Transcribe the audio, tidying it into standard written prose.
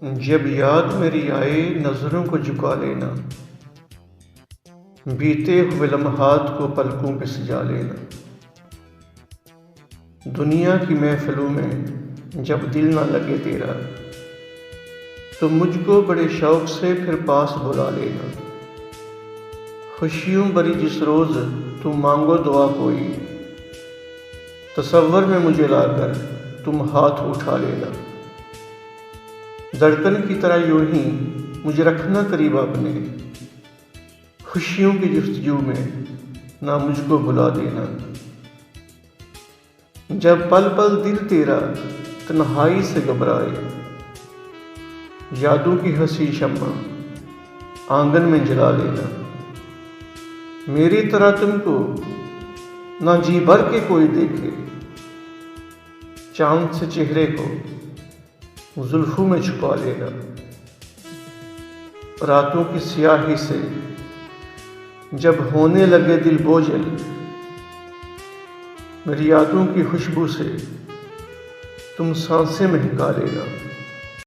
جب یاد میری آئے نظروں کو جھکا لینا، بیتے ہوئے لمحات کو پلکوں پہ سجا لینا۔ دنیا کی محفلوں میں جب دل نہ لگے تیرا، تو مجھ کو بڑے شوق سے پھر پاس بلا لینا۔ خوشیوں بری جس روز تم مانگو دعا کوئی، تصور میں مجھے لا کر تم ہاتھ اٹھا لینا۔ دھڑکن کی طرح یوں ہی مجھے رکھنا قریب اپنے، خوشیوں کی جستجو میں نہ مجھ کو بلا دینا۔ جب پل پل دل تیرا تنہائی سے گھبرائے، یادوں کی ہنسی شمع آنگن میں جلا لینا۔ میری طرح تم کو نہ جی بھر کے کوئی دیکھے، چاند سے چہرے کو زلفوں میں چھپا لینا۔ راتوں کی سیاہی سے جب ہونے لگے دل بوجھل، میری یادوں کی خوشبو سے تم سانسیں مہکا لینا۔